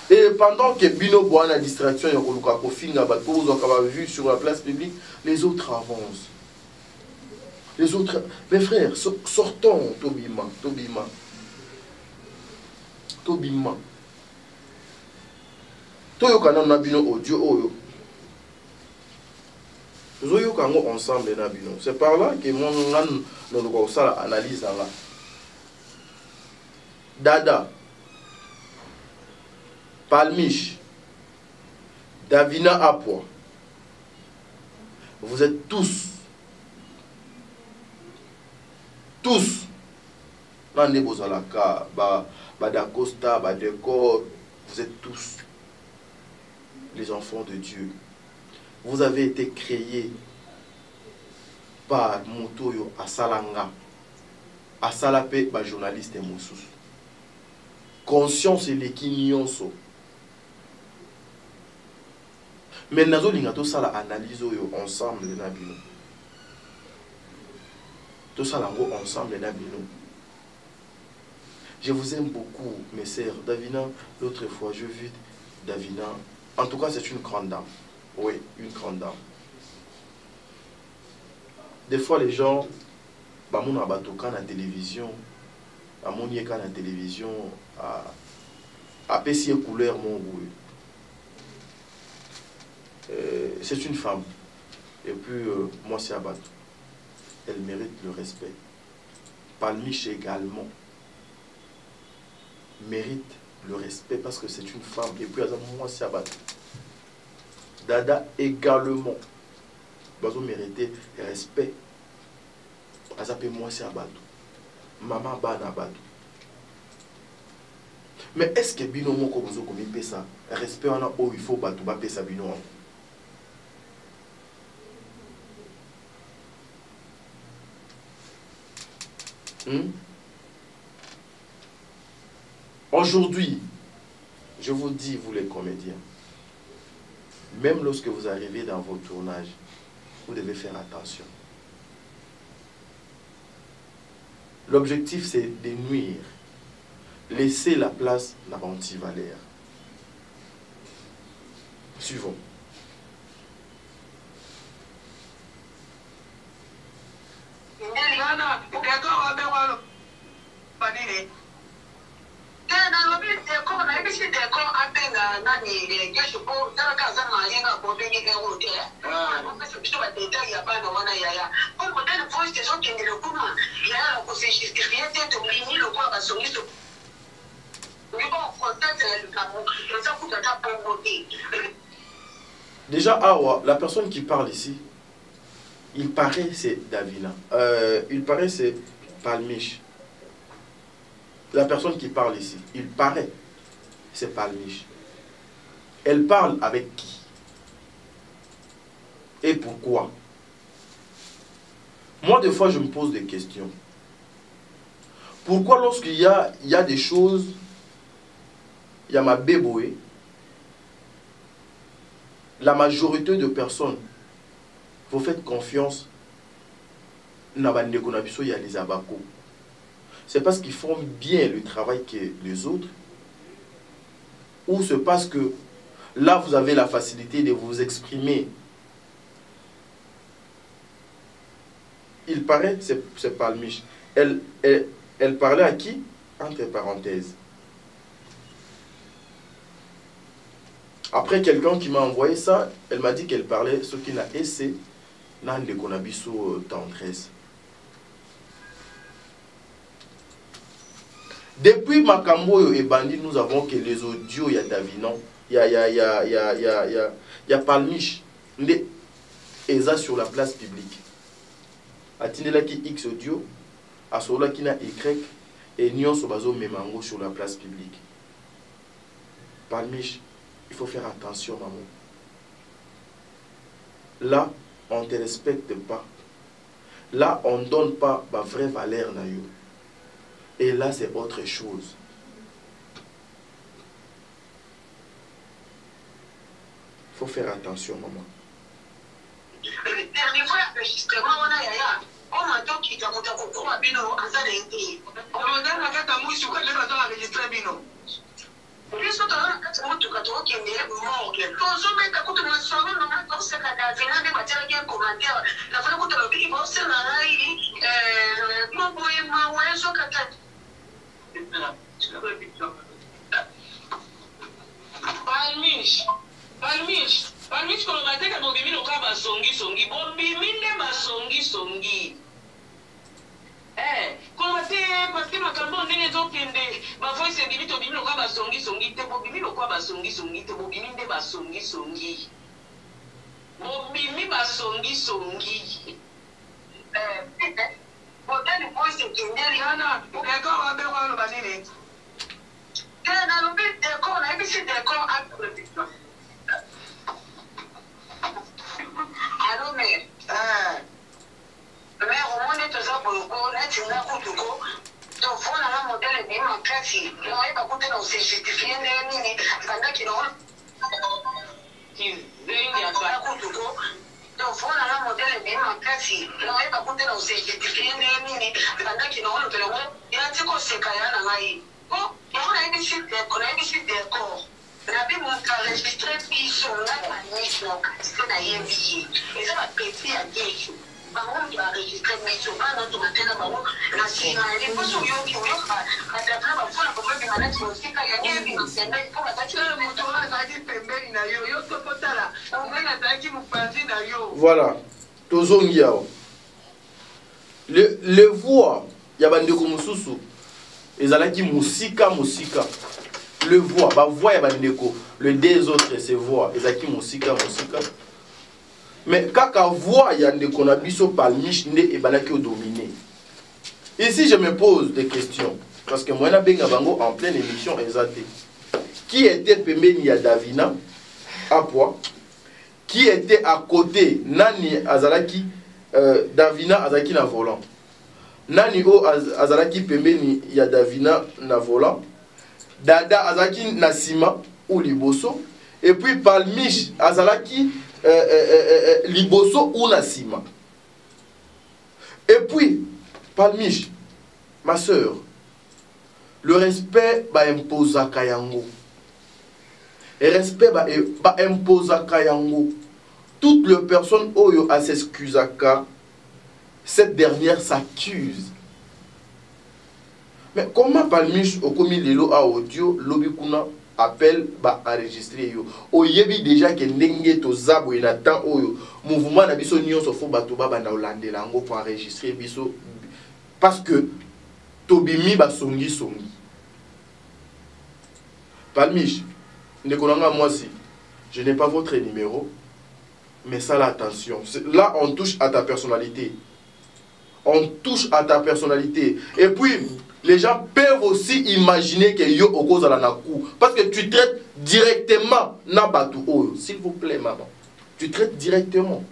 Et pendant que Bino boit la distraction, il y a un kofinga ba pour vous vu sur la place publique, les autres avancent. Les autres, mes frères, sortons, Tobima. Toyo kana nabino audio oyo. Toyo kango ensemble nabino. C'est par là que mon nous doit ça analyse là. Dada, Palmiche, Davina Apua. Vous êtes tous Nande Bozalaka, Badacosta, Badekor, vous êtes tous les enfants de Dieu. Vous avez été créés par Motoyo Asalanga, Asalape, journaliste et Moussous. Conscience et l'équinyonso. Mais nous avons ça analyse ensemble les nabino. Tout ça ensemble les nabino. Je vous aime beaucoup, mes sœurs. Davina, l'autre fois, je vis Davina. En tout cas, c'est une grande dame. Oui, une grande dame. Des fois, les gens, mon abatoka na télévision, à mon yeka na télévision, à pessier couleur mon goût. C'est une femme. Et puis, moi, c'est Abatou. Elle mérite le respect. Palmiche également mérite le respect parce que c'est une femme. Et puis, moi, c'est Abatou. Dada également. Bazo mérite le respect. Moi, c'est Abatou. Maman, Bana Abatou. Mais est-ce que Bino Moko Bozo comme ça? Respect, on a où il faut Batou Bapé sa Bino. Aujourd'hui, je vous dis, vous les comédiens, même lorsque vous arrivez dans vos tournages, vous devez faire attention. L'objectif, c'est de nuire. Laissez la place à l'anti-valère. Suivons. Déjà, Awa, la personne qui parle ici, il paraît c'est Davina. Il paraît c'est Palmiche. La personne qui parle ici, il paraît c'est Palmiche. Elle parle avec qui? Et pourquoi? Moi, des fois, je me pose des questions. Pourquoi lorsqu'il y a des choses, il y a ma béboué, la majorité de personnes, vous faites confiance, il y a les abakos. C'est parce qu'ils font bien le travail que les autres, ou c'est parce que là, vous avez la facilité de vous exprimer. Il paraît, c'est Palmiche. Elle parlait à qui? Entre parenthèses. Après, quelqu'un qui m'a envoyé ça, elle m'a dit qu'elle parlait ce qu'il a essayé dans le Konabiso tendresse. Depuis Makambo et Bandi, nous avons que les audios, il y a Davinon, il y a Palmiche, et ça sur la place publique. Atinela qui X audio, à cela qui n'a Y, et Nyon Sobazo Memango sur la place publique. Palmiche, il faut faire attention, maman. Là, on ne te respecte pas. Là, on ne donne pas ma vraie valeur. Et là, c'est autre chose. Il faut faire attention, maman.
Dernière fois, justement, on a on m'a dit qu'il y a un bino, on a été. On m'a dit qu'il y a un mousse, on a enregistré bino. Puisque tu as un qui est mort, tu as mis ta coupe de moisson, on a commencé à faire des matières qui commentaires. La fois que tu as vu, il va se marier, mon boy, ma ouais, je Palmiche, Palmiche, Palmiche, quand on va dire que mon bébé, on va songi, songi, bon bébé, ne ma songi, songi. Quand on va dire, parce que ma cambo, on est donc ma voix, c'est bébé, ton bébé, on va songi, songi, te bon bébé, on va songi, songi, te bon bébé, ne ma songi, songi. Bon bébé, ma songi, songi. Bon, t'as une voix, c'est qu'il y a un d'accord, on va voir le banine. Dans le but d'accord, on a mis cet d'accord à le allô, mais au moins, tu as pour le coup, là, tu n'as pas de coup. Donc, on a un modèle de ma classe. On n'a pas coûté dans ces justifiés, pendant qu'ils ont. Donc, on a un modèle de ma classe. On n'a pas coûté dans ces justifiés, pendant qu'ils ont. Il y a un petit peu de séquelles. Bon, on a mis sur d'accord. On a vu mon enregistré, puis on a mis son casque dans les billets. Et ça va péter à 10 jours. Par contre, tu vas enregistrer, mais tu vas dans ton matin, la Chine, les poissons, il y a un
voilà. Le voix, il y a des gens et zalaki musika. Le voix, bah voix ya bandeko. Le des autres c'est voix. Ezaki musika. Mais kaka voix ya ndeko na biso Palmiche nde e balaki o dominer. Ici je me pose des questions parce que moi na benga bango en pleine émission ezate. Qui était pembeni ya Davina à poids? Qui était à côté nani azalaki Davina azalaki na volant? Nani o azalaki pembeni ya Davina na volant, Dada azalaki na sima ou liboso, et puis Palmiche azalaki liboso ou na sima. Et puis Palmiche, ma soeur, le respect ba impose à Kayango. Le respect ba impose à Kayango. Toutes les personnes oyo a s'excuse à Ka. Cette dernière s'accuse. Mais comment Palmiche au commis lelo a audio lobby kuna appel ba enregistrer yo oyebi déjà que ndenge to zabo ina temps oyo mouvement na biso nyonso fo bato ba banda olandela ngo pour enregistrer biso parce que tobimi ba songi Palmiche ndekonanga moi si je n'ai pas votre numéro mais ça là attention là on touche à ta personnalité. On touche à ta personnalité. Et puis, les gens peuvent aussi imaginer que yo oko zala na coup. Parce que tu traites directement na batu oyo. S'il vous plaît, maman. Tu traites directement.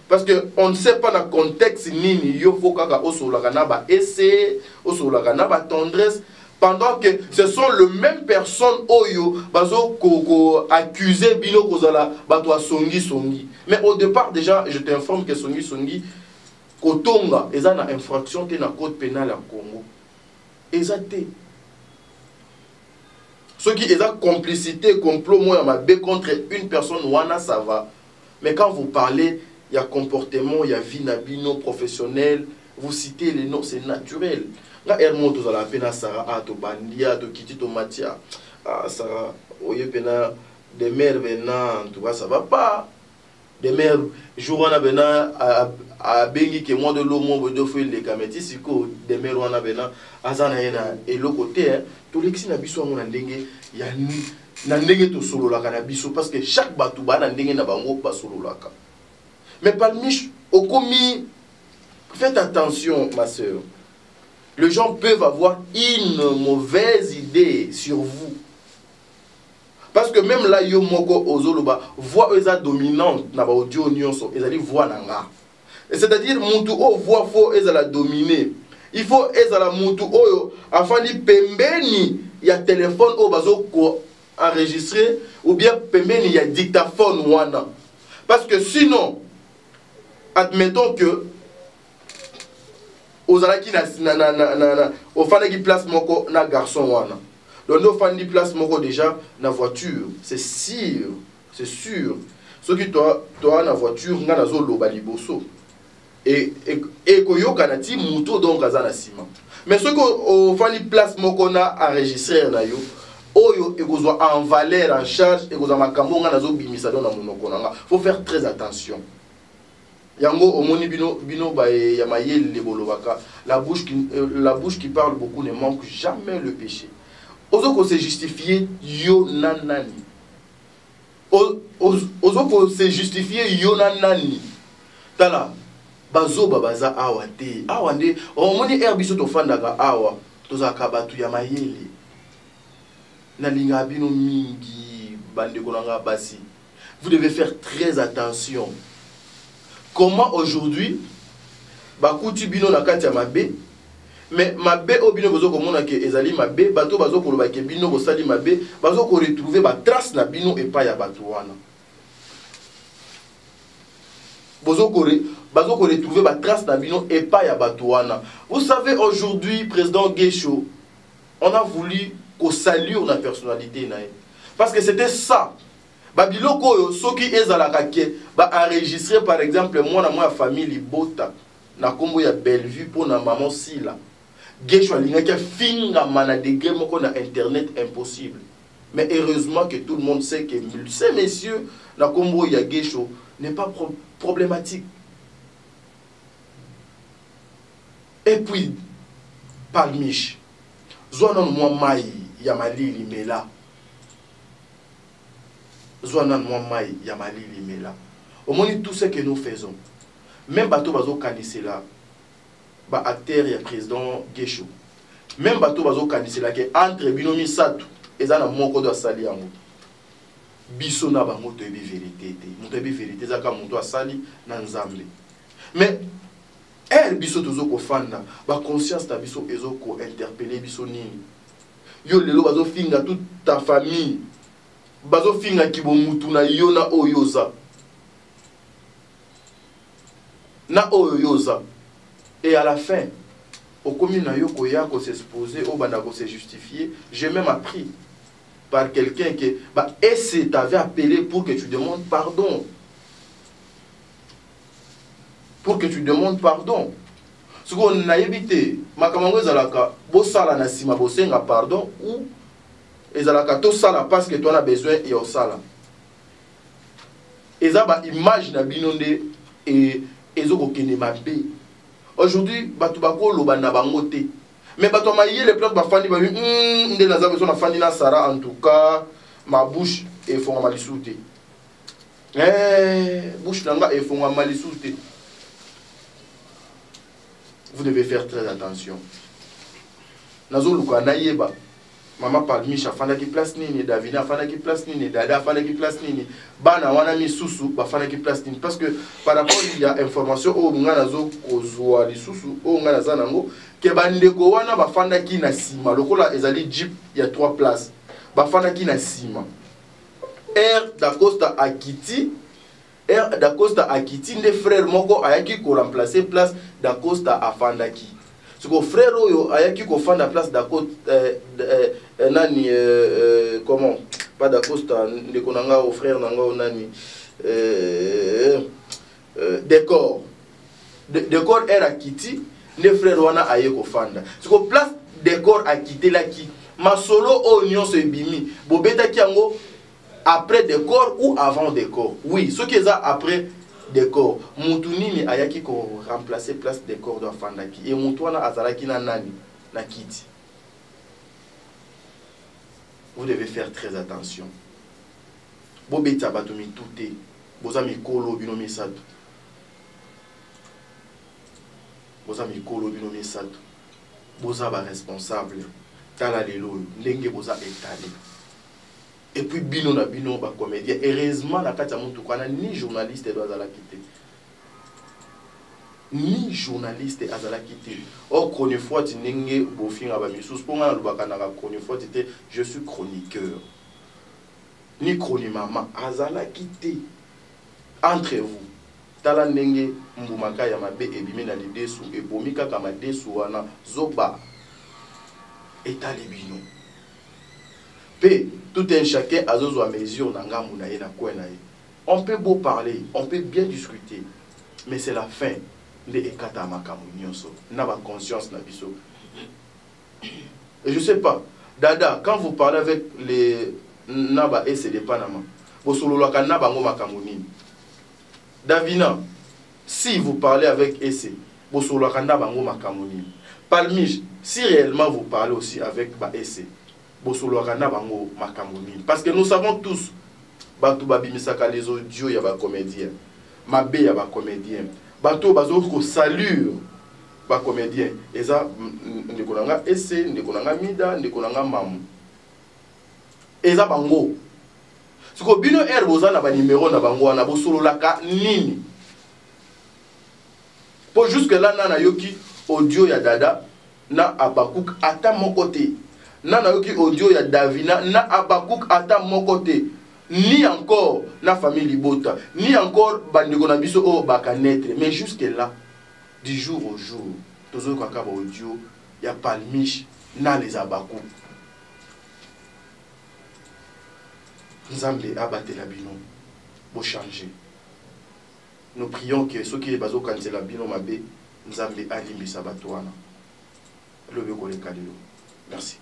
Parce qu'on ne sait pas dans le contexte nini yo fokaka osolaka na ba essai, osolaka na ba tendresse. Pendant que ce sont les mêmes personnes oyo bazo ko accuser bino kozala batwa songi. Mais au départ déjà, je t'informe que songi Kotonga, ils ont une infraction dans le code pénal en Congo. Ils ont ceux qui ont complicité, complot, moi, contre une personne, ça va. Mais quand vous parlez, il y a comportement, il y a vie, nabino, professionnel, vous citez les noms, c'est naturel. Là, elle monte à la peine, Sarah, to Bandia, to Kiti, to Matia, Sarah, oye, pena, des mères venant, tu vois, ça va pas. Des mères, jour on a bena à bengi que moi de l'eau mon de feu les cameti siko des mères on a bena azana ena et le côté tout l'exi na biso mon ndenge ya na ndenge to solo la kana biso parce que chaque batou ba na ndenge na bango ba solo la ka. Mais Palmiche au commis faites attention ma sœur. Les gens peuvent avoir une mauvaise idée sur vous. Parce que même là, yo moko ozoloba, voix eza dominante na ba audio nyonso, ezali voix nanga. C'est-à-dire mutu o voix faux ezala dominer. Il faut ezala mutu oyo afandi pembeni ya téléphone o bazo ko enregistrer ou bien pembeni ya dictaphone wana. Parce que sinon admettons que ozalaki na ofanda ki place moko na garçon wana. Donc, nous faisons place déjà dans la voiture. C'est sûr. C'est sûr. Ce qui toi dans la voiture, nous avons le baliboso. Et koyo kanati muto donc azana sima. Mais ce qu'on fait place mokona enregistrer na yo, oyo ekozwa en valeur en charge et kozwa makambo nga nazo bimisa dans monoko nanga. Faut faire très attention. Yango omoni bino ba ya mayel le bolobaka. La bouche qui parle beaucoup ne manque jamais le péché. Ozo ko se justifier yo nanani. Ozo ko se justifier yo nanani. Tala bazo babaza awa te. Awa nde omoni herbiso to fandaka awa toza kabatu ya mayele. Na linga bino mingi bande konanga basi. Vous devez faire très attention. Comment aujourd'hui bakuti bino na kati ya mabe. Mais mabe obino bozo komona ke ezali mabe bato bazo koloba ke bino bosali mabe bazo ko retrouver ba trace na bino et pas ya bato wana bazo ko retrouver ba trace na bino et pas ya bato wana. Vous savez aujourd'hui président Gesho on a voulu qu'on salue la personnalité nae parce que c'était ça babiloko yo soki ezalaka ke ba enregistrer par exemple moi na moi famille libota na kombo ya Bellevue pour na maman Sila Gesho alingaki finga mana degré moko na internet impossible. Mais heureusement que tout le monde sait que ces messieurs na kombo ya Gesho n'est pas problématique. Et puis Palmiche Zwanan moi mai ya malili mela. Zwanan moi mai ya malili mela. Au moins tout ce que nous faisons. Même bateau bazo kanise là ba acteur et président Gesho. Même bateau bazo kanise là que entre binomi satu ezana moko do sali yango. Biso na bango to ebi vérité te. Moto ebi vérité zaka moto asali na nzambe. Mais biso tozo ko fanda ba conscience ta biso ezo ko interpeller biso nini. Yo lelo bazo finga toute ta famille. Bazo finga kibo mutu na yo na oyoza. Na oyoza. Et à la fin, au commun na yo koya ko s'exposer, au banda ko se justifier, j'ai même appris par quelqu'un que bah et t'avait appelé pour que tu demandes pardon. Pour que tu demandes pardon. Ce qu'on a évité, makamango zalaka, bosala na sima bosenga pardon ou ezalaka to sala parce que toi na besoin et au sala ezaba image na bino nde et ezoko kene mabe aujourd'hui batu bakolo bana bango te mais batu maïe les plans bafandi ba nde naza besoin na fandi na Sarah en tout cas ma bouche et fonga malisute bouche nanga et fonga malisute. Vous devez faire très attention. Nazo luka na yeba mama Palmisha fanda ki place nini, Davina fanda ki place nini, Dada fanda ki place nini, bana wana mi susu ba fanda ki place nini, parce que par rapport il y a information o nga nazo kozwa li susu o nga naza nango ke bandeko wana ba fanda ki na sima lokola ezali jeep il y a 3 places ba fanda ki na sima Air d'Acosta Akiti Air d'Acosta Akiti nde frère moko ayaki ko remplacer place d'Acosta afandaki. Ce que frère oyo ayaki ko fanda place d'Acosta nani comment pas d'Acosta de konanga au frère nanga nani décor décor Air Akiti nde frère wana ayeko fanda. Ce que place décor Akiti la ki ma solo oignon se bimi bobeta ki yango après décor ou avant décor. Oui, ce qui est après décor. Moutounini ayaki ko remplacer place décor de Fandaki. Et Moutouana azalaki na nani na kiti. Vous devez faire très attention. Bobeta batomi touté. Bozami kolo binomi satu. Bozami kolo binomi satu. Boza ba responsable. Tala lelo ndenge boza étalé. Et puis bino na bino ba comédien heureusement na kati ya mutu kana ni journaliste doit azala quitter ni journaliste azala quitter o chronique fois ndenge bofinga ba misusu ponga na lubaka na chronique fois te je suis chroniqueur ni chronique maman azala quitter entre vous tala ndenge mbumaka ya mabe ebimi na lidesu ebomi kaka madesu wana zoba etali bino. Tout un chacun a besoin de mesure dans la on peut beau parler, on peut bien discuter, mais c'est la fin de Ekata Makamunioso. N'a pas conscience na biso. Et je sais pas, Dada, quand vous parlez avec les Naba et c'est des Panama, vous solo la Naba ngo Makamuni. Davina, si vous parlez avec Esse, vous solo la Naba ngo Makamuni. Palmiche, si réellement vous parlez aussi avec Ba Esse. Parce que nous savons tous Batou Babimisaka les audios y'a ba comédien Mabé y'a ba comédien Batou Bazo ko salure ba comédien Eza Ndekonanga Esse Ndekonanga Mida Ndekonanga Mamu Eza bango Siko bino boza na ba numéro na bango na bosolo laka nini Pour jusque là nana yoki audio ya Dada na Abakouk ata mon côté Nana yoki audio ya Davina na Abakouk ata mon côté ni encore na famille Libota ni encore bandeko na biso o baka naître mais jusque là du jour au jour tozo kaka ba audio ya Palmiche na les Abakouk Nzambe abatela bino bo changer. Nous prions que ceux qui bazo kansela bino mabe Nzambe alimbisa bato wana lobe ko le kalelo. Merci.